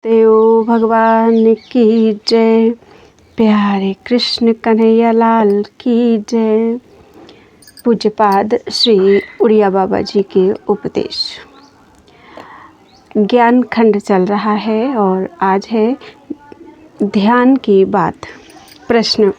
देव भगवान की जय। प्यारे कृष्ण कन्हैया लाल की जय। पूज्यपाद श्री उड़िया बाबा जी के उपदेश। ज्ञान खंड चल रहा है और आज है ध्यान की बात। प्रश्न: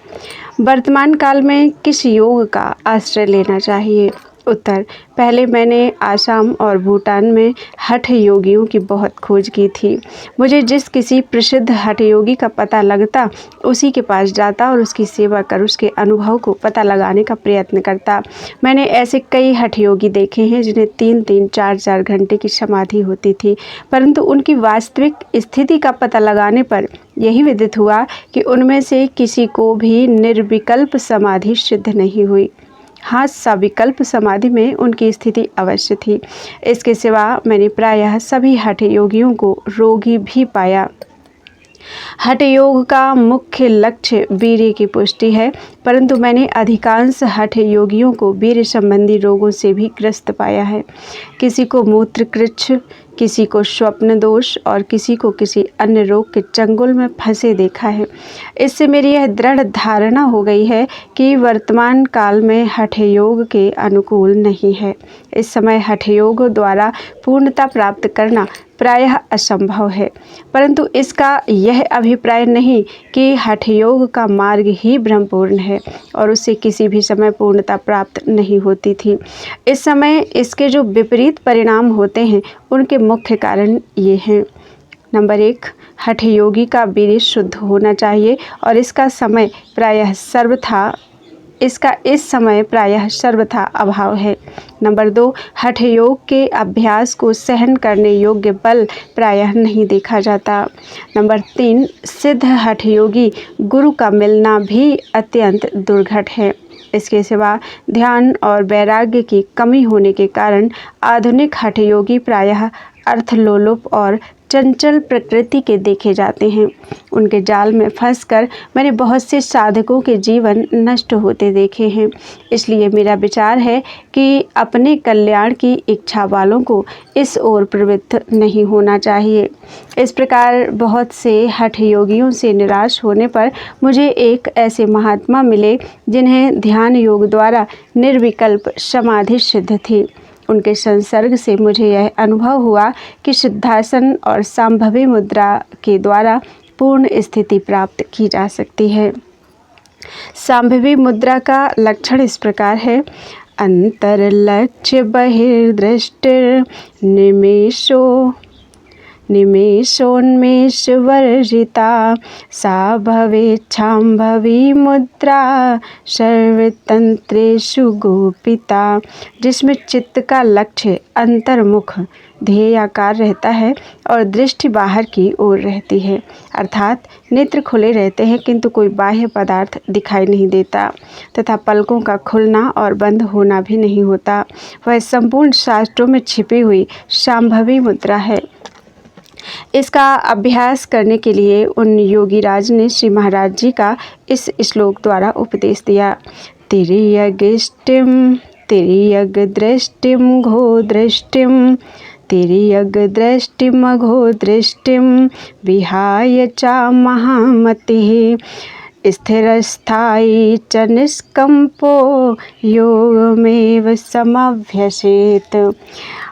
वर्तमान काल में किस योग का आश्रय लेना चाहिए? उत्तर: पहले मैंने आसाम और भूटान में हठ योगियों की बहुत खोज की थी। मुझे जिस किसी प्रसिद्ध हठ योगी का पता लगता उसी के पास जाता और उसकी सेवा कर उसके अनुभव को पता लगाने का प्रयत्न करता। मैंने ऐसे कई हठ योगी देखे हैं जिन्हें 3-3, 4-4 घंटे की समाधि होती थी, परंतु उनकी वास्तविक स्थिति का पता लगाने पर यही विदित हुआ कि उनमें से किसी को भी निर्विकल्प समाधि सिद्ध नहीं हुई। हाँ, सविकल्प समाधि में उनकी स्थिति अवश्य थी। इसके सिवा मैंने प्रायः सभी हठ योगियों को रोगी भी पाया। हठ योग का मुख्य लक्ष्य वीर्य की पुष्टि है, परंतु मैंने अधिकांश हठ योगियों को वीर्य संबंधी रोगों से भी ग्रस्त पाया है। किसी को मूत्रकृच्छ, किसी को स्वप्न दोष और किसी को किसी अन्य रोग के चंगुल में फंसे देखा है। इससे मेरी यह दृढ़ धारणा हो गई है कि वर्तमान काल में हठ योग के अनुकूल नहीं है। इस समय हठ योग द्वारा पूर्णता प्राप्त करना प्रायः असंभव है, परंतु इसका यह अभिप्राय नहीं कि हठ योग का मार्ग ही ब्रह्मपूर्ण है और उससे किसी भी समय पूर्णता प्राप्त नहीं होती थी। इस समय इसके जो विपरीत परिणाम होते हैं उनके मुख्य कारण ये हैं। नंबर 1, हठ योगी का वीर्य शुद्ध होना चाहिए और इसका इस समय प्रायः सर्वथा अभाव है। नंबर 2, हठ योग के अभ्यास को सहन करने योग्य बल प्रायः नहीं देखा जाता। नंबर 3, सिद्ध हठ योगी गुरु का मिलना भी अत्यंत दुर्घट है। इसके सिवा ध्यान और वैराग्य की कमी होने के कारण आधुनिक हठ योगी प्रायः अर्थलोलुप और चंचल प्रकृति के देखे जाते हैं। उनके जाल में फंसकर मैंने बहुत से साधकों के जीवन नष्ट होते देखे हैं। इसलिए मेरा विचार है कि अपने कल्याण की इच्छा वालों को इस ओर प्रवृत्त नहीं होना चाहिए। इस प्रकार बहुत से हठ योगियों से निराश होने पर मुझे एक ऐसे महात्मा मिले जिन्हें ध्यान योग द्वारा निर्विकल्प समाधि सिद्ध थी। उनके संसर्ग से मुझे यह अनुभव हुआ कि सिद्धासन और सांभवी मुद्रा के द्वारा पूर्ण स्थिति प्राप्त की जा सकती है। सांभवी मुद्रा का लक्षण इस प्रकार है: अंतर्लक्ष्य बहिर्दृष्टिर निमेषोन्मेषवर्जिता सा भवेच्छाम्भवी मुद्रा सर्वतंत्रेषु गोपिता। जिसमें चित्त का लक्ष्य अंतर्मुख ध्येयाकार रहता है और दृष्टि बाहर की ओर रहती है, अर्थात नेत्र खुले रहते हैं किंतु कोई बाह्य पदार्थ दिखाई नहीं देता तथा पलकों का खुलना और बंद होना भी नहीं होता। वह संपूर्ण शास्त्रों में छिपी हुई शांभवी मुद्रा है। इसका अभ्यास करने के लिए उन योगीराज ने श्री महाराज जी का इस श्लोक द्वारा उपदेश दिया: तिर्यग्दृष्टिम घो दृष्टिम विहाय च महामतिः स्थिरस्थायी च निष्कंपो योगमेव समभ्यसेत।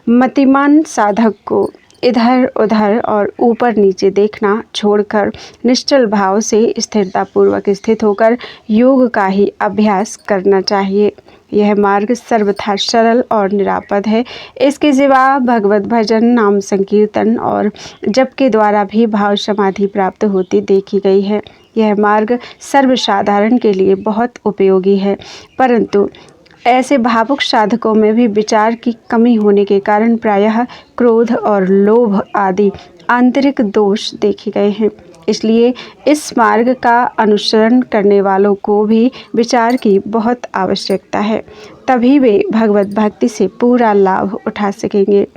मतिमान साधक को इधर उधर और ऊपर नीचे देखना छोड़कर निश्चल भाव से स्थिरतापूर्वक स्थित होकर योग का ही अभ्यास करना चाहिए। यह मार्ग सर्वथा सरल और निरापद है। इसके सिवा भगवत भजन, नाम संकीर्तन और जप के द्वारा भी भाव समाधि प्राप्त होती देखी गई है। यह मार्ग सर्वसाधारण के लिए बहुत उपयोगी है, परंतु ऐसे भावुक साधकों में भी विचार की कमी होने के कारण प्रायः क्रोध और लोभ आदि आंतरिक दोष देखे गए हैं। इसलिए इस मार्ग का अनुसरण करने वालों को भी विचार की बहुत आवश्यकता है, तभी वे भगवत भक्ति से पूरा लाभ उठा सकेंगे।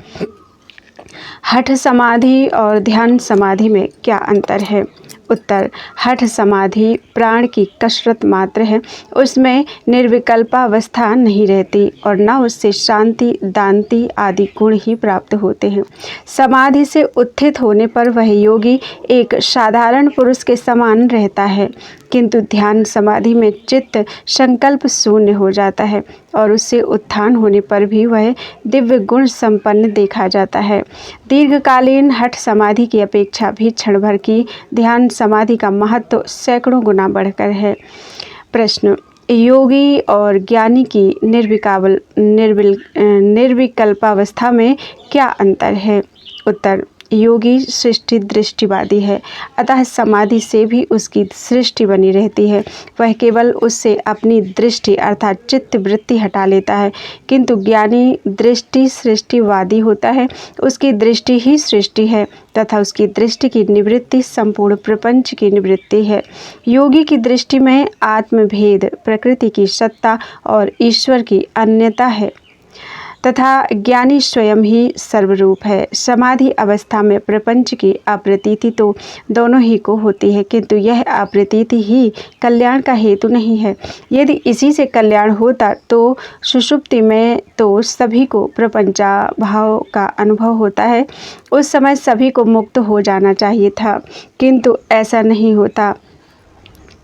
हठ समाधि और ध्यान समाधि में क्या अंतर है? उत्तर, हठ समाधि प्राण की कसरत मात्र है, उसमें निर्विकल्पावस्था नहीं रहती और न उससे शांति, दांति आदि गुण ही प्राप्त होते हैं। समाधि से उत्थित होने पर वह योगी एक साधारण पुरुष के समान रहता है, किंतु ध्यान समाधि में चित्त संकल्प शून्य हो जाता है और उससे उत्थान होने पर भी वह दिव्य गुण संपन्न देखा जाता है। दीर्घकालीन हठ समाधि की अपेक्षा भी क्षण भर की ध्यान समाधि का महत्व सैकड़ों गुना बढ़कर है। प्रश्न, योगी और ज्ञानी की निर्विकल्पावस्था में क्या अंतर है? उत्तर, योगी सृष्टि दृष्टिवादी है, अतः समाधि से भी उसकी सृष्टि बनी रहती है। वह केवल उससे अपनी दृष्टि अर्थात चित्त वृत्ति हटा लेता है, किंतु ज्ञानी दृष्टि सृष्टिवादी होता है। उसकी दृष्टि ही सृष्टि है तथा उसकी दृष्टि की निवृत्ति संपूर्ण प्रपंच की निवृत्ति है। योगी की दृष्टि में आत्मभेद, प्रकृति की सत्ता और ईश्वर की अन्यता है तथा ज्ञानी स्वयं ही सर्वरूप है। समाधि अवस्था में प्रपंच की अप्रतीति तो दोनों ही को होती है, किंतु यह अप्रतीति ही कल्याण का हेतु नहीं है। यदि इसी से कल्याण होता तो सुषुप्ति में तो सभी को प्रपंचा भाव का अनुभव होता है, उस समय सभी को मुक्त हो जाना चाहिए था, किंतु ऐसा नहीं होता।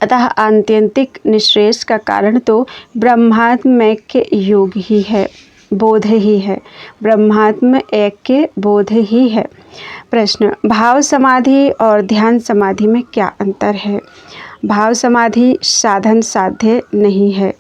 अतः आत्यंतिक निःश्रेयस का कारण तो ब्रह्मात्मैक्य योग ही है, बोध ही है। ब्रह्मात्म ऐक्य बोध ही है। प्रश्न, भाव समाधि और ध्यान समाधि में क्या अंतर है? भाव समाधि साधन साध्य नहीं है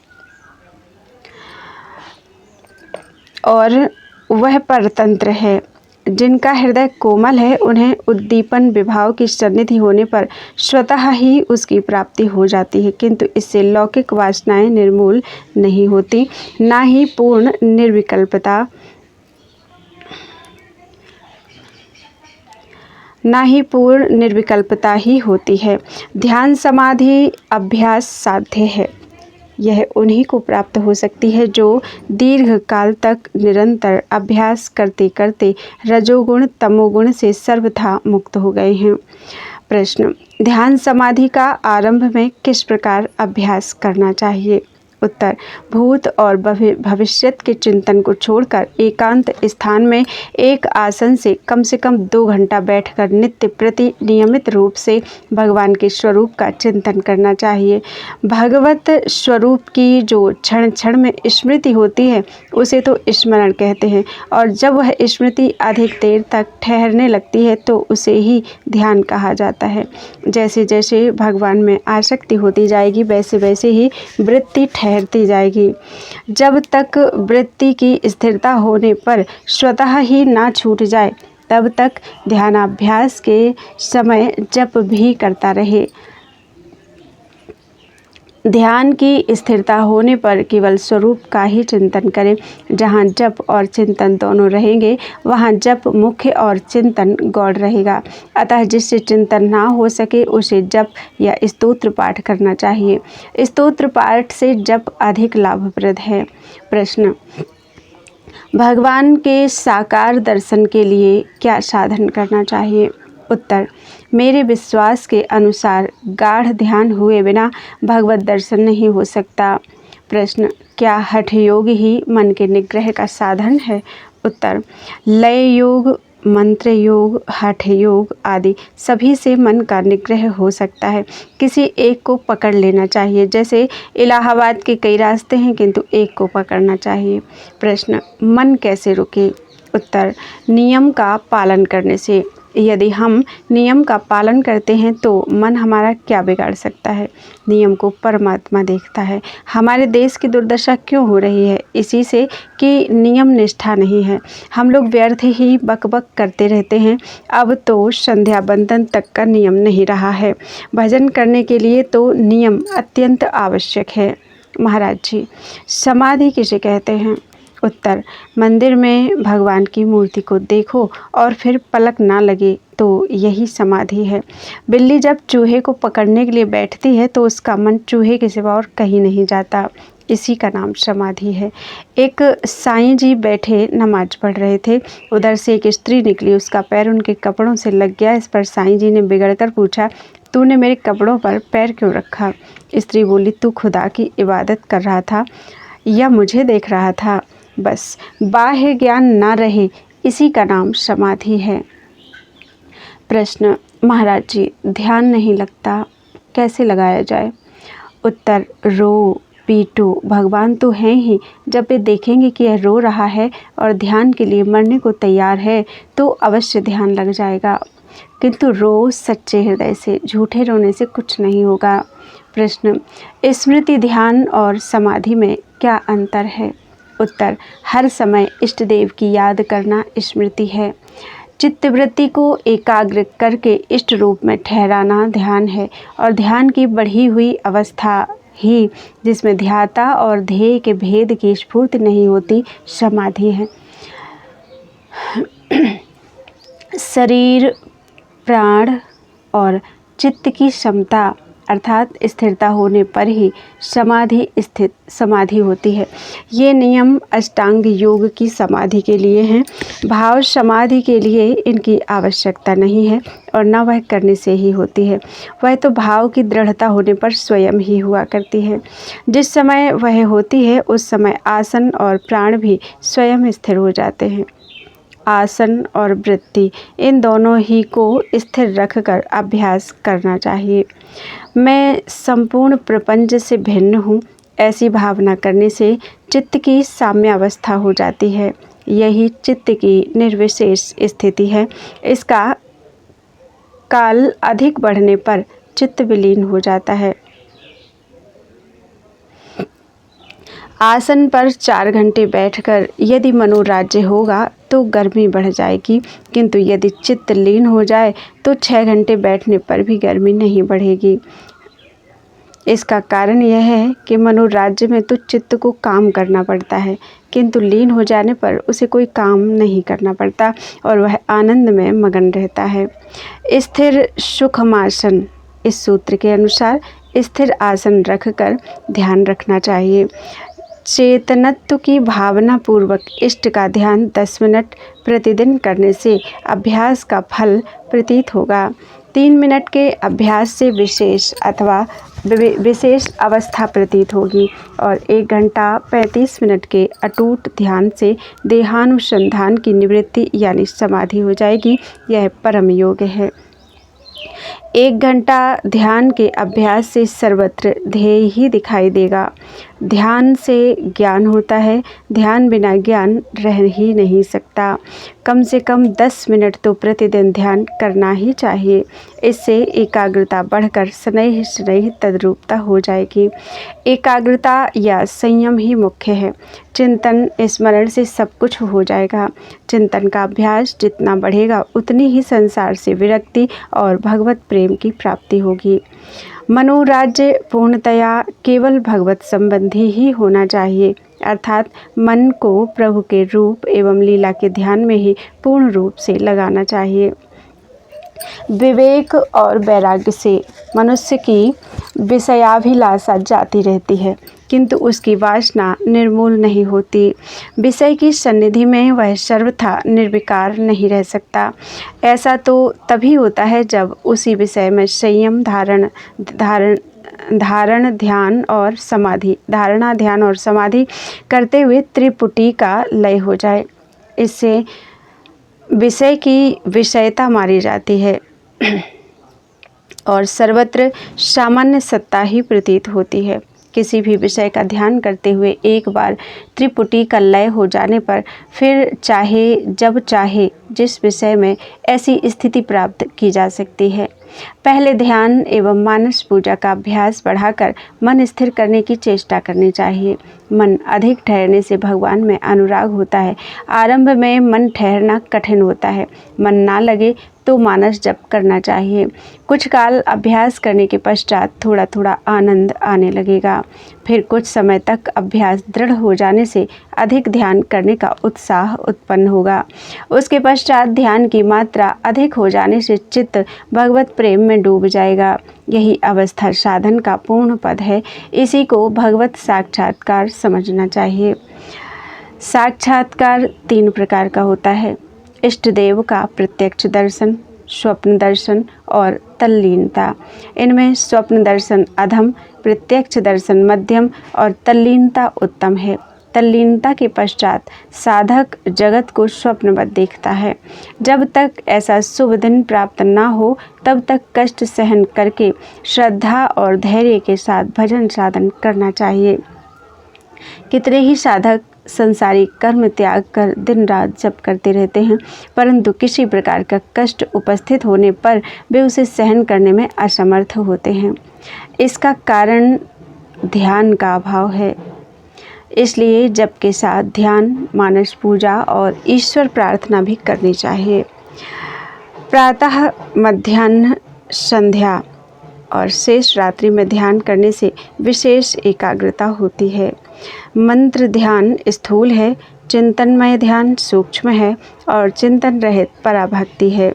और वह परतंत्र है। जिनका हृदय कोमल है उन्हें उद्दीपन विभाव की सन्निधि होने पर स्वतः ही उसकी प्राप्ति हो जाती है, किंतु इससे लौकिक वासनाएं निर्मूल नहीं होती, ना ही पूर्ण निर्विकल्पता ही होती है। ध्यान समाधि अभ्यास साध्य है। यह उन्हीं को प्राप्त हो सकती है जो दीर्घ काल तक निरंतर अभ्यास करते करते रजोगुण तमोगुण से सर्वथा मुक्त हो गए हैं। प्रश्न, ध्यान समाधि का आरंभ में किस प्रकार अभ्यास करना चाहिए? उत्तर, भूत और भविष्यत के चिंतन को छोड़कर एकांत स्थान में एक आसन से कम 2 घंटा बैठकर नित्य प्रति नियमित रूप से भगवान के स्वरूप का चिंतन करना चाहिए। भगवत स्वरूप की जो क्षण क्षण में स्मृति होती है उसे तो स्मरण कहते हैं, और जब वह स्मृति अधिक देर तक ठहरने लगती है तो उसे ही ध्यान कहा जाता है। जैसे जैसे भगवान में आसक्ति होती जाएगी वैसे वैसे ही वृत्ति ठहरती जाएगी। जब तक वृत्ति की स्थिरता होने पर स्वतः ही ना छूट जाए तब तक ध्यानाभ्यास के समय जप भी करता रहे। ध्यान की स्थिरता होने पर केवल स्वरूप का ही चिंतन करें। जहाँ जप और चिंतन दोनों रहेंगे वहाँ जप मुख्य और चिंतन गौण रहेगा। अतः जिससे चिंतन ना हो सके उसे जप या स्तोत्र पाठ करना चाहिए। स्तोत्र पाठ से जप अधिक लाभप्रद है। प्रश्न, भगवान के साकार दर्शन के लिए क्या साधन करना चाहिए? उत्तर, मेरे विश्वास के अनुसार गाढ़ ध्यान हुए बिना भगवत दर्शन नहीं हो सकता। प्रश्न, क्या हठ योग ही मन के निग्रह का साधन है? उत्तर, लय योग, मंत्र योग, हठ योग आदि सभी से मन का निग्रह हो सकता है। किसी एक को पकड़ लेना चाहिए। जैसे इलाहाबाद के कई रास्ते हैं किंतु एक को पकड़ना चाहिए। प्रश्न, मन कैसे रुके? उत्तर, नियम का पालन करने से। यदि हम नियम का पालन करते हैं तो मन हमारा क्या बिगाड़ सकता है? नियम को परमात्मा देखता है। हमारे देश की दुर्दशा क्यों हो रही है? इसी से कि नियम निष्ठा नहीं है। हम लोग व्यर्थ ही बकबक करते रहते हैं। अब तो संध्या बंदन तक का नियम नहीं रहा है। भजन करने के लिए तो नियम अत्यंत आवश्यक है। महाराज जी, समाधि किसे कहते हैं? उत्तर, मंदिर में भगवान की मूर्ति को देखो और फिर पलक ना लगे तो यही समाधि है। बिल्ली जब चूहे को पकड़ने के लिए बैठती है तो उसका मन चूहे के सिवा और कहीं नहीं जाता। इसी का नाम समाधि है। एक साईं जी बैठे नमाज पढ़ रहे थे। उधर से एक स्त्री निकली, उसका पैर उनके कपड़ों से लग गया। इस पर साईं जी ने बिगड़कर पूछा, तूने मेरे कपड़ों पर पैर क्यों रखा? स्त्री बोली, तू खुदा की इबादत कर रहा था या मुझे देख रहा था? बस बाह्य ज्ञान ना रहे, इसी का नाम समाधि है। प्रश्न, महाराज जी, ध्यान नहीं लगता, कैसे लगाया जाए? उत्तर, रो पीटो, भगवान तो हैं ही। जब वे देखेंगे कि यह रो रहा है और ध्यान के लिए मरने को तैयार है तो अवश्य ध्यान लग जाएगा। किंतु रो सच्चे हृदय से, झूठे रोने से कुछ नहीं होगा। प्रश्न, स्मृति ध्यान और समाधि में क्या अंतर है? उत्तर, हर समय इष्ट देव की याद करना स्मृति है। चित्तवृत्ति को एकाग्र करके इष्ट रूप में ठहराना ध्यान है और ध्यान की बढ़ी हुई अवस्था ही, जिसमें ध्याता और ध्येय के भेद की स्फूर्ति नहीं होती, समाधि है। शरीर, प्राण और चित्त की क्षमता अर्थात स्थिरता होने पर ही समाधि होती है। ये नियम अष्टांग योग की समाधि के लिए हैं। भाव समाधि के लिए इनकी आवश्यकता नहीं है और न वह करने से ही होती है। वह तो भाव की दृढ़ता होने पर स्वयं ही हुआ करती है। जिस समय वह होती है उस समय आसन और प्राण भी स्वयं स्थिर हो जाते हैं। आसन और वृत्ति, इन दोनों ही को स्थिर रखकर अभ्यास करना चाहिए। मैं संपूर्ण प्रपंच से भिन्न हूँ, ऐसी भावना करने से चित्त की साम्यावस्था हो जाती है। यही चित्त की निर्विशेष स्थिति है। इसका काल अधिक बढ़ने पर चित्त विलीन हो जाता है। आसन पर 4 घंटे बैठकर यदि मनोराज्य होगा तो गर्मी बढ़ जाएगी, किंतु यदि चित्त लीन हो जाए तो 6 घंटे बैठने पर भी गर्मी नहीं बढ़ेगी। इसका कारण यह है कि मनोराज्य में तो चित्त को काम करना पड़ता है, किंतु लीन हो जाने पर उसे कोई काम नहीं करना पड़ता और वह आनंद में मगन रहता है। स्थिर सुखमासन, इस सूत्र के अनुसार स्थिर आसन रखकर ध्यान रखना चाहिए। चेतनत्व की भावना पूर्वक इष्ट का ध्यान 10 मिनट प्रतिदिन करने से अभ्यास का फल प्रतीत होगा। 3 मिनट के अभ्यास से विशेष अवस्था प्रतीत होगी और 1 घंटा 35 मिनट के अटूट ध्यान से देहानुसंधान की निवृत्ति यानी समाधि हो जाएगी। यह परम योग है। 1 घंटा ध्यान के अभ्यास से सर्वत्र ध्येय ही दिखाई देगा। ध्यान से ज्ञान होता है, ध्यान बिना ज्ञान रह ही नहीं सकता। कम से कम 10 मिनट तो प्रतिदिन ध्यान करना ही चाहिए। इससे एकाग्रता बढ़कर स्नेह स्नेह तद्रूपता हो जाएगी। एकाग्रता या संयम ही मुख्य है। चिंतन स्मरण से सब कुछ हो जाएगा। चिंतन का अभ्यास जितना बढ़ेगा उतनी ही संसार से विरक्ति और भगवत प्रेम की प्राप्ति होगी। मनोराज्य पूर्णतया केवल भगवत संबंधी ही होना चाहिए, अर्थात मन को प्रभु के रूप एवं लीला के ध्यान में ही पूर्ण रूप से लगाना चाहिए। विवेक और वैराग्य से मनुष्य की विषयाभिलाषा जाती रहती है, किंतु उसकी वासना निर्मूल नहीं होती। विषय की सन्निधि में वह सर्वथा निर्विकार नहीं रह सकता। ऐसा तो तभी होता है जब उसी विषय में संयम धारणा ध्यान और समाधि करते हुए त्रिपुटी का लय हो जाए। इससे विषय की विषयता मारी जाती है और सर्वत्र सामान्य सत्ता ही प्रतीत होती है। किसी भी विषय का ध्यान करते हुए एक बार त्रिपुटी का लय हो जाने पर फिर चाहे जब चाहे जिस विषय में ऐसी स्थिति प्राप्त की जा सकती है। पहले ध्यान एवं मानस पूजा का अभ्यास बढ़ाकर मन स्थिर करने की चेष्टा करनी चाहिए। मन अधिक ठहरने से भगवान में अनुराग होता है। आरंभ में मन ठहरना कठिन होता है। मन ना लगे तो मानस जप करना चाहिए। कुछ काल अभ्यास करने के पश्चात थोड़ा थोड़ा आनंद आने लगेगा। फिर कुछ समय तक अभ्यास दृढ़ हो जाने से अधिक ध्यान करने का उत्साह उत्पन्न होगा। उसके पश्चात ध्यान की मात्रा अधिक हो जाने से चित्त भगवत प्रेम में डूब जाएगा। यही अवस्था साधन का पूर्ण पद है। इसी को भगवत साक्षात्कार समझना चाहिए। साक्षात्कार 3 प्रकार का होता है। इष्ट देव का प्रत्यक्ष दर्शन, स्वप्न दर्शन और तल्लीनता। इनमें स्वप्न दर्शन अधम, प्रत्यक्ष दर्शन मध्यम और तल्लीनता उत्तम है। तल्लीनता के पश्चात साधक जगत को स्वप्नवत देखता है। जब तक ऐसा शुभ दिन प्राप्त न हो तब तक कष्ट सहन करके श्रद्धा और धैर्य के साथ भजन साधन करना चाहिए। कितने ही साधक संसारिक कर्म त्याग कर दिन रात जप करते रहते हैं, परंतु किसी प्रकार का कष्ट उपस्थित होने पर वे उसे सहन करने में असमर्थ होते हैं। इसका कारण ध्यान का अभाव है। इसलिए जप के साथ ध्यान, मानस पूजा और ईश्वर प्रार्थना भी करनी चाहिए। प्रातः, मध्याह्न, संध्या और शेष रात्रि में ध्यान करने से विशेष एकाग्रता होती है। मंत्र ध्यान स्थूल है, चिंतनमय ध्येय सूक्ष्म है और चिंतन रहित पराभक्ति है।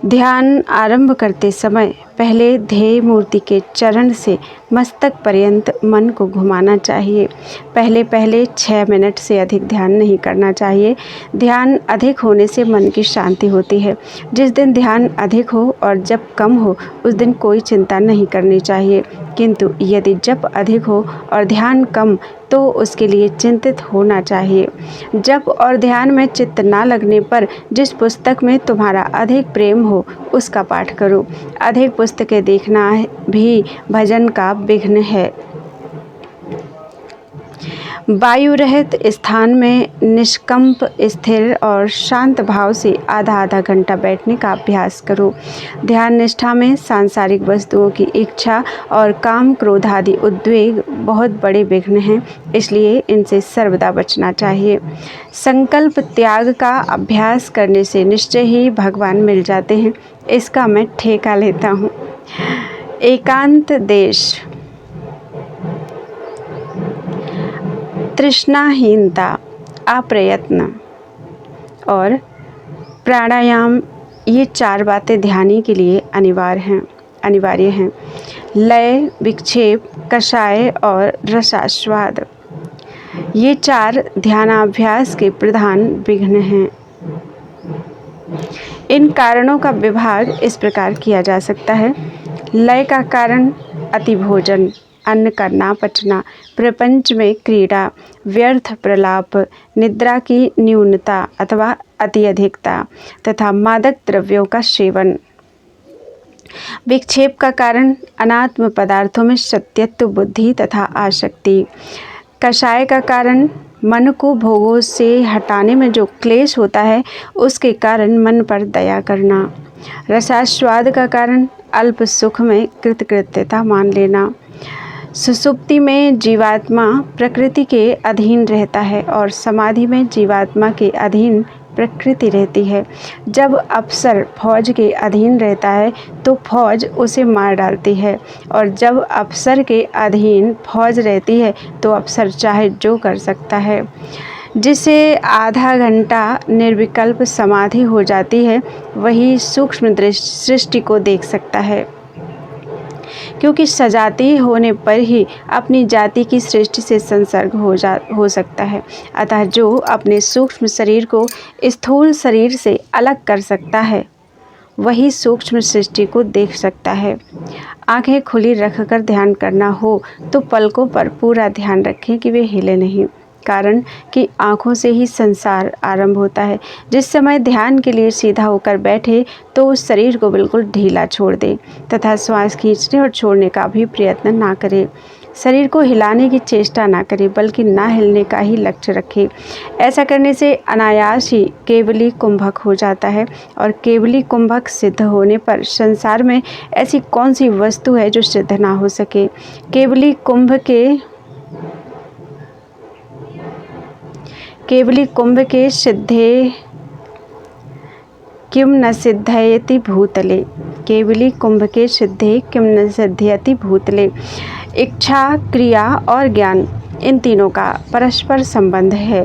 ध्यान आरंभ करते समय पहले ध्येय मूर्ति के चरण से मस्तक पर्यंत मन को घुमाना चाहिए। पहले 6 मिनट से अधिक ध्यान नहीं करना चाहिए। ध्यान अधिक होने से मन की शांति होती है। जिस दिन ध्यान अधिक हो और जप कम हो उस दिन कोई चिंता नहीं करनी चाहिए, किंतु यदि जप अधिक हो और ध्यान कम तो उसके लिए चिंतित होना चाहिए। जप और ध्यान में चित्त ना लगने पर जिस पुस्तक में तुम्हारा अधिक प्रेम हो उसका पाठ करो। अधिक पुस्तकें देखना भी भजन का विघ्न है। वायु रहित स्थान में निष्कंप, स्थिर और शांत भाव से आधा घंटा बैठने का अभ्यास करो। ध्यान निष्ठा में सांसारिक वस्तुओं की इच्छा और काम, क्रोध आदि उद्वेग बहुत बड़े विघ्न हैं, इसलिए इनसे सर्वदा बचना चाहिए। संकल्प त्याग का अभ्यास करने से निश्चय ही भगवान मिल जाते हैं, इसका मैं ठेका लेता हूँ। एकांत देश, तृष्णाहीनता, अप्रयत्न और प्राणायाम, ये 4 बातें ध्यानी के लिए अनिवार्य हैं। लय, विक्षेप, कषाय और रसास्वाद, ये 4 ध्यानाभ्यास के प्रधान विघ्न हैं। इन कारणों का विभाग इस प्रकार किया जा सकता है। लय का कारण अतिभोजन, अन्न का ना पचना, प्रपंच में क्रीड़ा, व्यर्थ प्रलाप, निद्रा की न्यूनता अथवा अति अधिकता तथा मादक द्रव्यों का सेवन। विक्षेप का कारण अनात्म पदार्थों में सत्यत्व बुद्धि तथा आसक्ति। कषाय का कारण मन को भोगों से हटाने में जो क्लेश होता है उसके कारण मन पर दया करना। रसास्वाद का कारण अल्प सुख में कृतकृत्यता मान लेना। सुसुप्ति में जीवात्मा प्रकृति के अधीन रहता है और समाधि में जीवात्मा के अधीन प्रकृति रहती है। जब अप्सर फौज के अधीन रहता है तो फौज उसे मार डालती है, और जब अप्सर के अधीन फौज रहती है तो अप्सर चाहे जो कर सकता है। जिसे आधा घंटा निर्विकल्प समाधि हो जाती है वही सूक्ष्म सृष्टि को देख सकता है, क्योंकि सजाती होने पर ही अपनी जाति की सृष्टि से संसर्ग हो सकता है। अतः जो अपने सूक्ष्म शरीर को स्थूल शरीर से अलग कर सकता है वही सूक्ष्म सृष्टि को देख सकता है। आंखें खुली रखकर ध्यान करना हो तो पलकों पर पूरा ध्यान रखें कि वे हिले नहीं, कारण कि आँखों से ही संसार आरंभ होता है। जिस समय ध्यान के लिए सीधा होकर बैठे तो उस शरीर को बिल्कुल ढीला छोड़ दे तथा श्वास खींचने और छोड़ने का भी प्रयत्न ना करे। शरीर को हिलाने की चेष्टा ना करे बल्कि ना हिलने का ही लक्ष्य रखे। ऐसा करने से अनायास ही केवली कुंभक हो जाता है, और केवली कुंभक सिद्ध होने पर संसार में ऐसी कौन सी वस्तु है जो सिद्ध ना हो सके। केवली कुंभ के सिद्धे किम न सिद्धयति भूतले। केवली कुंभ के सिद्धे किम न सिद्धयति भूतले। इच्छा, क्रिया और ज्ञान, इन तीनों का परस्पर संबंध है।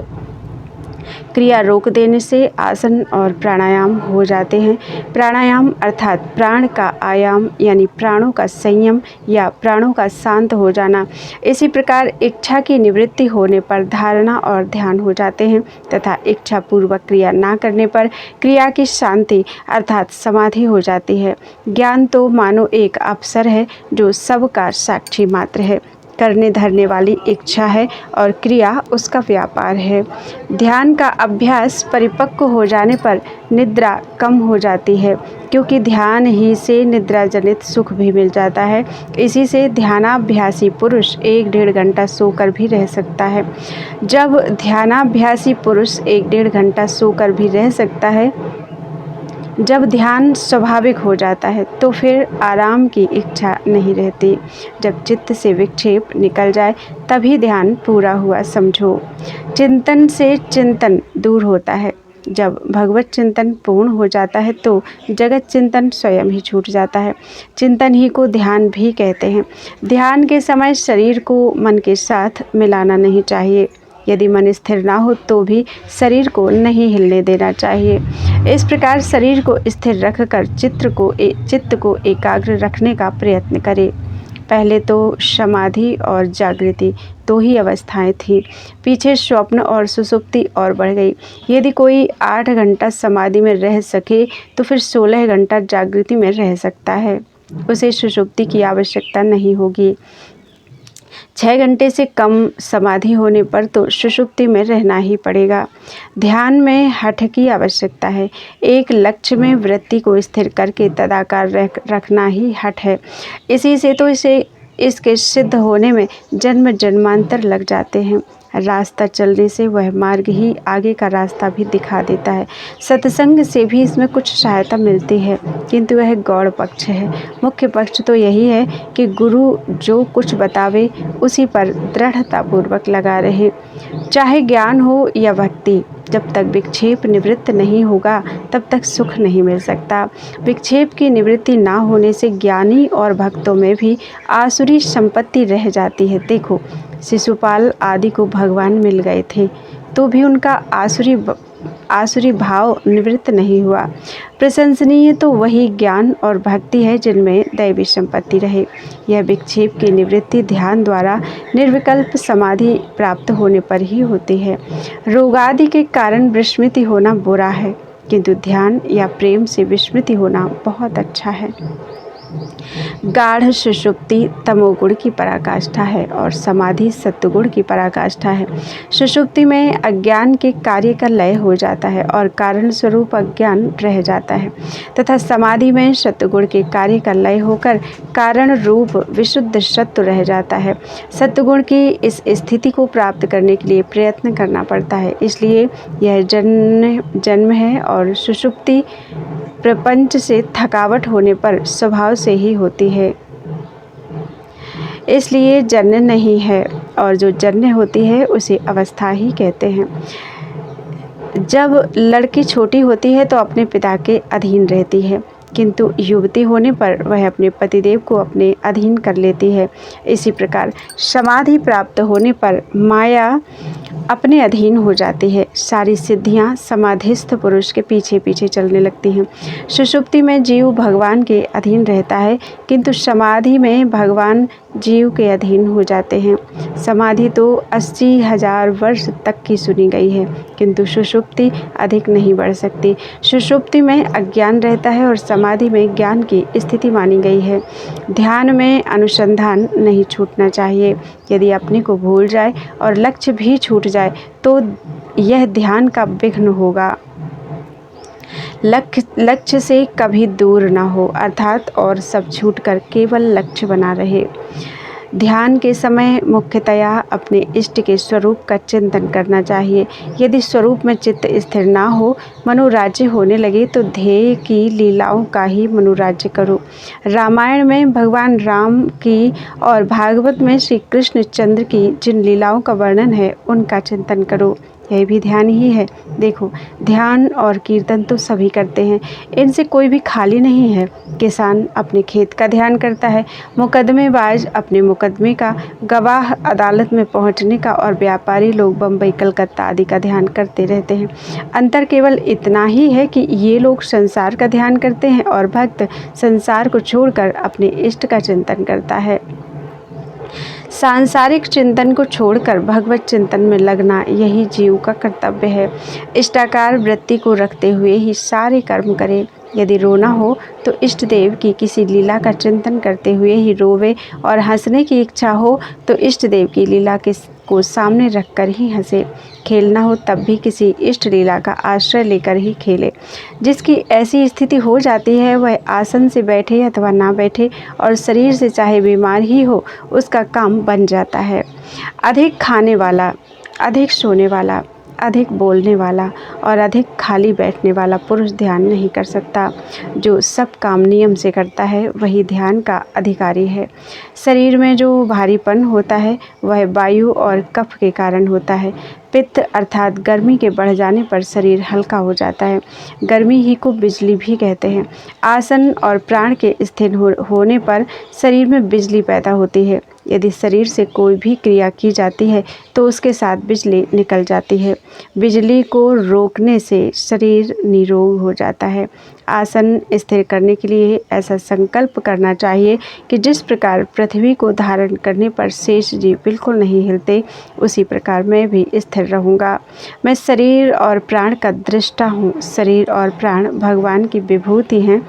क्रिया रोक देने से आसन और प्राणायाम हो जाते हैं। प्राणायाम अर्थात प्राण का आयाम यानी प्राणों का संयम या प्राणों का शांत हो जाना। इसी प्रकार इच्छा की निवृत्ति होने पर धारणा और ध्यान हो जाते हैं तथा इच्छा पूर्वक क्रिया ना करने पर क्रिया की शांति अर्थात समाधि हो जाती है। ज्ञान तो मानो एक अवसर है जो सबका साक्षी मात्र है, करने धरने वाली इच्छा है और क्रिया उसका व्यापार है। ध्यान का अभ्यास परिपक्व हो जाने पर निद्रा कम हो जाती है, क्योंकि ध्यान ही से निद्रा जनित सुख भी मिल जाता है। इसी से ध्यानाभ्यासी पुरुष 1-1.5 घंटा सोकर भी रह सकता है। जब ध्यानाभ्यासी पुरुष 1-1.5 घंटा सोकर भी रह सकता है, जब ध्यान स्वाभाविक हो जाता है तो फिर आराम की इच्छा नहीं रहती। जब चित्त से विक्षेप निकल जाए तभी ध्यान पूरा हुआ समझो। चिंतन से चिंतन दूर होता है। जब भगवत चिंतन पूर्ण हो जाता है तो जगत चिंतन स्वयं ही छूट जाता है। चिंतन ही को ध्यान भी कहते हैं। ध्यान के समय शरीर को मन के साथ मिलाना नहीं चाहिए। यदि मन स्थिर ना हो तो भी शरीर को नहीं हिलने देना चाहिए। इस प्रकार शरीर को स्थिर रखकर चित्त को एकाग्र रखने का प्रयत्न करें। पहले तो समाधि और जागृति 2 ही अवस्थाएं थी, पीछे स्वप्न और सुषुप्ति और बढ़ गई। यदि कोई 8 घंटा समाधि में रह सके तो फिर 16 घंटा जागृति में रह सकता है। उसे सुषुप्ति की आवश्यकता नहीं होगी। 6 घंटे से कम समाधि होने पर तो सुषुप्ति में रहना ही पड़ेगा। ध्यान में हठ की आवश्यकता है। एक लक्ष्य में वृत्ति को स्थिर करके तदाकार रखना ही हठ है। इसी से तो इसके सिद्ध होने में जन्म जन्मांतर लग जाते हैं। रास्ता चलने से वह मार्ग ही आगे का रास्ता भी दिखा देता है। सत्संग से भी इसमें कुछ सहायता मिलती है, किंतु वह गौड़ पक्ष है। मुख्य पक्ष तो यही है कि गुरु जो कुछ बतावे उसी पर दृढ़तापूर्वक लगा रहे। चाहे ज्ञान हो या भक्ति, जब तक विक्षेप निवृत्त नहीं होगा तब तक सुख नहीं मिल सकता। विक्षेप की निवृत्ति ना होने से ज्ञानी और भक्तों में भी आसुरी संपत्ति रह जाती है। देखो, शिशुपाल आदि को भगवान मिल गए थे तो भी उनका आसुरी भाव निवृत्त नहीं हुआ। प्रशंसनीय तो वही ज्ञान और भक्ति है जिनमें दैवी संपत्ति रहे। यह विक्षेप की निवृत्ति ध्यान द्वारा निर्विकल्प समाधि प्राप्त होने पर ही होती है। रोगादि के कारण विस्मृति होना बुरा है, किंतु ध्यान या प्रेम से विस्मृति होना बहुत अच्छा है। गाढ़ सुषुप्ति तमोगुण की पराकाष्ठा है और समाधि सत्वगुण की पराकाष्ठा है। सुषुप्ति में अज्ञान के कार्य का लय हो जाता है और कारण स्वरूप अज्ञान रह जाता है, तथा समाधि में सत्वगुण के कार्य का लय होकर कारण रूप विशुद्ध सत्व रह जाता है। सत्वगुण की इस स्थिति को प्राप्त करने के लिए प्रयत्न करना पड़ता है, इसलिए यह जन्म है और सुषुप्ति प्रपंच से थकावट होने पर स्वभाव से ही होती है, इसलिए जन्य नहीं है, और जो जन्य होती है उसे अवस्था ही कहते हैं। जब लड़की छोटी होती है तो अपने पिता के अधीन रहती है, किंतु युवती होने पर वह अपने पतिदेव को अपने अधीन कर लेती है। इसी प्रकार समाधि प्राप्त होने पर माया अपने अधीन हो जाती है। सारी सिद्धियां समाधिस्थ पुरुष के पीछे पीछे चलने लगती हैं। सुषुप्ति में जीव भगवान के अधीन रहता है, किंतु समाधि में भगवान जीव के अधीन हो जाते हैं। समाधि तो 80,000 वर्ष तक की सुनी गई है, किंतु सुषुप्ति अधिक नहीं बढ़ सकती। सुषुप्ति में अज्ञान रहता है और समाधि में ज्ञान की स्थिति मानी गई है। ध्यान में अनुसंधान नहीं छूटना चाहिए। यदि अपने को भूल जाए और लक्ष्य भी छूट जाए तो यह ध्यान का विघ्न होगा। लक्ष्य से कभी दूर ना हो, अर्थात और सब छूटकर केवल लक्ष्य बना रहे। ध्येय के समय मुख्यतया अपने इष्ट के स्वरूप का चिंतन करना चाहिए। यदि स्वरूप में चित्त स्थिर ना हो, मनोराज्य होने लगे तो ध्येय की लीलाओं का ही मनोराज्य करो। रामायण में भगवान राम की और भागवत में श्री कृष्ण चंद्र की जिन लीलाओं का वर्णन है उनका चिंतन करो। यह भी ध्यान ही है। देखो, ध्यान और कीर्तन तो सभी करते हैं, इनसे कोई भी खाली नहीं है। किसान अपने खेत का ध्यान करता है, मुकदमेबाज अपने मुकदमे का, गवाह अदालत में पहुंचने का और व्यापारी लोग बम्बई, कलकत्ता आदि का ध्यान करते रहते हैं। अंतर केवल इतना ही है कि ये लोग संसार का ध्यान करते हैं और भक्त संसार को छोड़कर अपने इष्ट का चिंतन करता है। सांसारिक चिंतन को छोड़कर भगवत चिंतन में लगना यही जीव का कर्तव्य है। इष्टाकार वृत्ति को रखते हुए ही सारे कर्म करे। यदि रोना हो तो इष्ट देव की किसी लीला का चिंतन करते हुए ही रोवे, और हंसने की इच्छा हो तो इष्ट देव की लीला को सामने रखकर ही हंसे। खेलना हो तब भी किसी इष्ट लीला का आश्रय लेकर ही खेले। जिसकी ऐसी स्थिति हो जाती है वह आसन से बैठे अथवा ना बैठे और शरीर से चाहे बीमार ही हो, उसका काम बन जाता है। अधिक खाने वाला, अधिक सोने वाला, अधिक बोलने वाला और अधिक खाली बैठने वाला पुरुष ध्यान नहीं कर सकता। जो सब काम नियम से करता है वही ध्यान का अधिकारी है। शरीर में जो भारीपन होता है वह वायु और कफ के कारण होता है। पित्त अर्थात गर्मी के बढ़ जाने पर शरीर हल्का हो जाता है। गर्मी ही को बिजली भी कहते हैं। आसन और प्राण के स्थिर होने पर शरीर में बिजली पैदा होती है। यदि शरीर से कोई भी क्रिया की जाती है तो उसके साथ बिजली निकल जाती है। बिजली को रोकने से शरीर निरोग हो जाता है। आसन स्थिर करने के लिए ऐसा संकल्प करना चाहिए कि जिस प्रकार पृथ्वी को धारण करने पर शेष जीव बिल्कुल नहीं हिलते, उसी प्रकार मैं भी स्थिर रहूँगा। मैं शरीर और प्राण का दृष्टा हूँ। शरीर और प्राण भगवान की विभूति हैं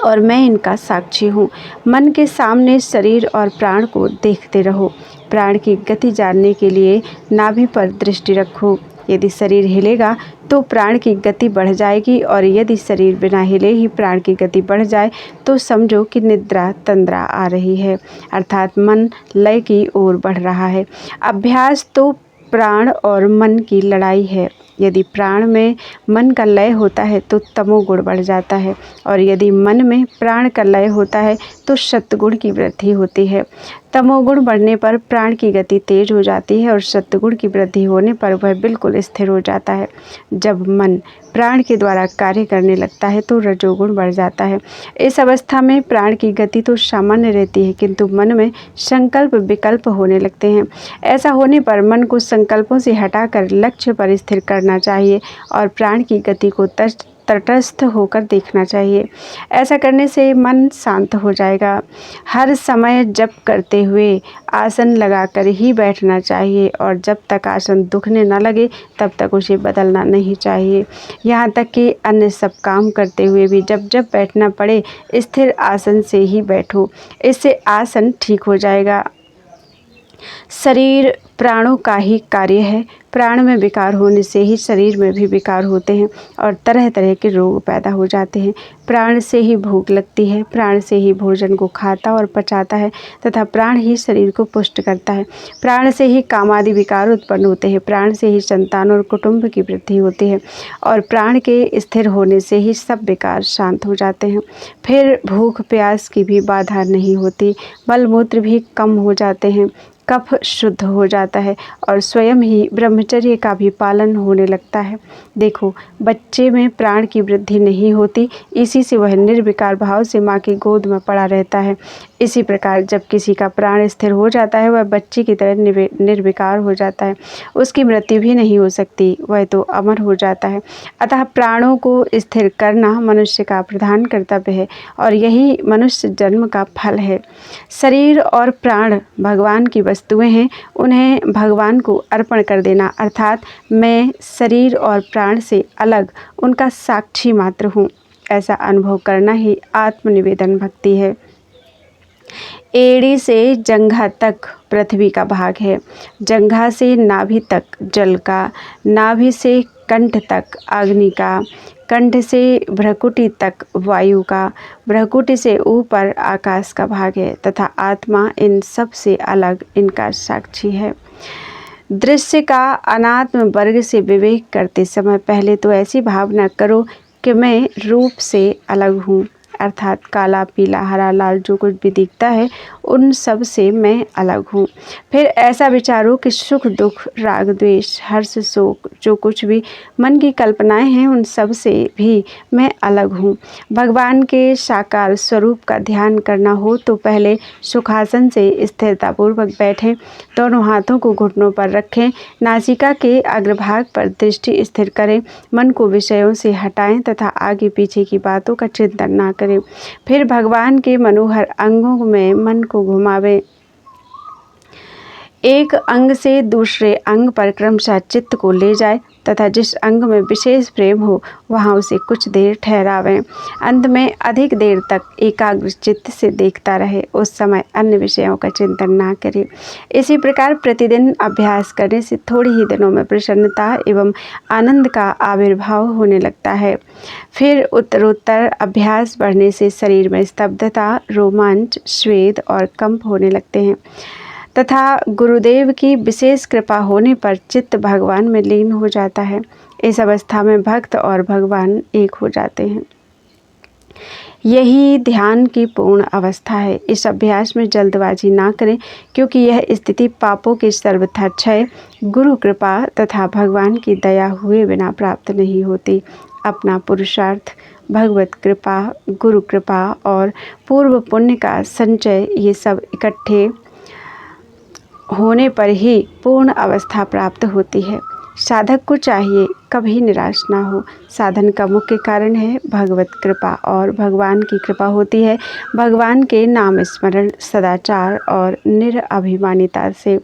और मैं इनका साक्षी हूँ। मन के सामने शरीर और प्राण को देखते रहो। प्राण की गति जानने के लिए नाभि पर दृष्टि रखो। यदि शरीर हिलेगा तो प्राण की गति बढ़ जाएगी, और यदि शरीर बिना हिले ही प्राण की गति बढ़ जाए तो समझो कि निद्रा तंद्रा आ रही है, अर्थात मन लय की ओर बढ़ रहा है। अभ्यास तो प्राण और मन की लड़ाई है। यदि प्राण में मन का लय होता है तो तमोगुण बढ़ जाता है, और यदि मन में प्राण का लय होता है तो सत्वगुण की वृद्धि होती है। तमोगुण बढ़ने पर प्राण की गति तेज हो जाती है और सत्वगुण की वृद्धि होने पर वह बिल्कुल स्थिर हो जाता है। जब मन प्राण के द्वारा कार्य करने लगता है तो रजोगुण बढ़ जाता है। इस अवस्था में प्राण की गति तो सामान्य रहती है, किंतु मन में संकल्प विकल्प होने लगते हैं। ऐसा होने पर मन को संकल्पों से हटाकर लक्ष्य पर स्थिर करना चाहिए और प्राण की गति को तटस्थ होकर देखना चाहिए। ऐसा करने से मन शांत हो जाएगा। हर समय जप करते हुए आसन लगाकर ही बैठना चाहिए, और जब तक आसन दुखने न लगे तब तक उसे बदलना नहीं चाहिए। यहाँ तक कि अन्य सब काम करते हुए भी जब जब बैठना पड़े स्थिर आसन से ही बैठो, इससे आसन ठीक हो जाएगा। शरीर प्राणों का ही कार्य है। प्राण में विकार होने से ही शरीर में भी विकार होते हैं और तरह तरह के रोग पैदा हो जाते हैं। प्राण से ही भूख लगती है, प्राण से ही भोजन को खाता और पचाता है तथा प्राण ही शरीर को पुष्ट करता है। प्राण से ही कामादि विकार उत्पन्न होते हैं, प्राण से ही संतान और कुटुंब की वृद्धि होती है, और प्राण के स्थिर होने से ही सब विकार शांत हो जाते हैं। फिर भूख प्यास की भी बाधा नहीं होती, मलमूत्र भी कम हो जाते हैं, कफ शुद्ध हो जाता है और स्वयं ही ब्रह्मचर्य का भी पालन होने लगता है। देखो, बच्चे में प्राण की वृद्धि नहीं होती, इसी से वह निर्विकार भाव से माँ की गोद में पड़ा रहता है। इसी प्रकार जब किसी का प्राण स्थिर हो जाता है वह बच्चे की तरह निर्विकार हो जाता है, उसकी मृत्यु भी नहीं हो सकती, वह तो अमर हो जाता है। अतः प्राणों को स्थिर करना मनुष्य का प्रधान कर्तव्य है और यही मनुष्य जन्म का फल है। शरीर और प्राण भगवान की वस्तुएं हैं, उन्हें भगवान को अर्पण कर देना, अर्थात मैं शरीर और प्राण से अलग उनका साक्षी मात्र हूँ, ऐसा अनुभव करना ही आत्मनिवेदन भक्ति है। एड़ी से जंघा तक पृथ्वी का भाग है, जंघा से नाभि तक जल का, नाभि से कंठ तक अग्नि का, कंठ से भ्रकुटी तक वायु का, भ्रकुटी से ऊपर आकाश का भाग है तथा आत्मा इन सब से अलग इनका साक्षी है। दृश्य का अनात्म वर्ग से विवेक करते समय पहले तो ऐसी भावना करो कि मैं रूप से अलग हूँ, अर्थात काला, पीला, हरा, लाल जो कुछ भी दिखता है उन सब से मैं अलग हूँ। फिर ऐसा विचारो कि सुख दुख, राग द्वेष, हर्ष शोक जो कुछ भी मन की कल्पनाएं हैं उन सब से भी मैं अलग हूँ। भगवान के साकार स्वरूप का ध्यान करना हो तो पहले सुखासन से स्थिरतापूर्वक बैठें, दोनों हाथों को घुटनों पर रखें, नासिका के अग्रभाग पर दृष्टि स्थिर करें, मन को विषयों से हटाएं तथा आगे पीछे की बातों का चिंतन ना करें। फिर भगवान के मनोहर अंगों में मन को घुमावें, एक अंग से दूसरे अंग पर क्रमशः चित्त को ले जाए तथा जिस अंग में विशेष प्रेम हो वहाँ उसे कुछ देर ठहरावें। अंत में अधिक देर तक एकाग्र चित्त से देखता रहे, उस समय अन्य विषयों का चिंतन ना करे। इसी प्रकार प्रतिदिन अभ्यास करने से थोड़े ही दिनों में प्रसन्नता एवं आनंद का आविर्भाव होने लगता है। फिर उत्तरोत्तर अभ्यास बढ़ने से शरीर में स्तब्धता, रोमांच, स्वेद और कंप होने लगते हैं तथा गुरुदेव की विशेष कृपा होने पर चित्त भगवान में लीन हो जाता है। इस अवस्था में भक्त और भगवान एक हो जाते हैं। यही ध्यान की पूर्ण अवस्था है। इस अभ्यास में जल्दबाजी ना करें क्योंकि यह स्थिति पापों के सर्वथा क्षय, गुरु कृपा तथा भगवान की दया हुए बिना प्राप्त नहीं होती। अपना पुरुषार्थ, भगवत कृपा, गुरु कृपा और पूर्व पुण्य का संचय ये सब इकट्ठे होने पर ही पूर्ण अवस्था प्राप्त होती है। साधक को चाहिए कभी निराश ना हो। साधन का मुख्य कारण है भगवत कृपा और भगवान की कृपा होती है भगवान के नाम स्मरण, सदाचार और निरअभिमानिता से।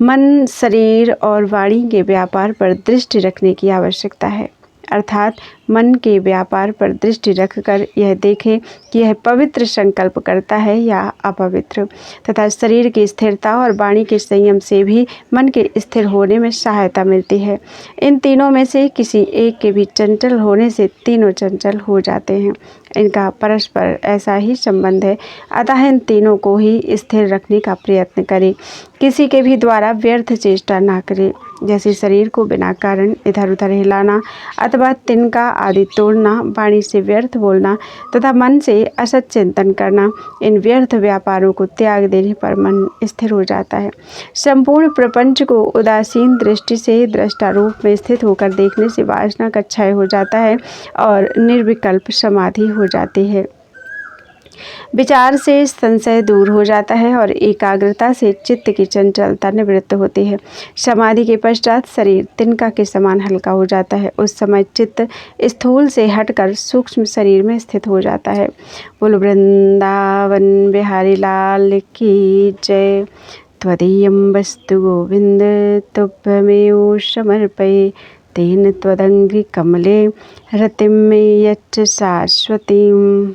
मन, शरीर और वाणी के व्यापार पर दृष्टि रखने की आवश्यकता है, अर्थात मन के व्यापार पर दृष्टि रखकर यह देखें कि यह पवित्र संकल्प करता है या अपवित्र, तथा शरीर की स्थिरता और वाणी के संयम से भी मन के स्थिर होने में सहायता मिलती है। इन तीनों में से किसी एक के भी चंचल होने से तीनों चंचल हो जाते हैं। इनका परस्पर ऐसा ही संबंध है, अतः इन तीनों को ही स्थिर रखने का प्रयत्न करें। किसी के भी द्वारा व्यर्थ चेष्टा ना करें, जैसे शरीर को बिना कारण इधर उधर हिलाना अथवा तिनका आदि तोड़ना, वाणी से व्यर्थ बोलना तथा मन से असत चिंतन करना। इन व्यर्थ व्यापारों को त्याग देने पर मन स्थिर हो जाता है। संपूर्ण प्रपंच को उदासीन दृष्टि से दृष्टा रूप में स्थित होकर देखने से वासना का क्षय हो जाता है और निर्विकल्प समाधि हो जाती है। विचार से संशय दूर हो जाता है और एकाग्रता से चित्त की चंचलता निवृत्त होती है। समाधि के पश्चात शरीर तिनका के समान हल्का हो जाता है। उस समय चित्त स्थूल से हटकर सूक्ष्म शरीर में स्थित हो जाता है। बोल वृंदावन बिहारी लाल की जय। त्वदीयं वस्तु गोविंद तुभ्यमेव समर्पये, तेन त्वदंघ्रि कमले रतिं मे यच्च शाश्वतीम्।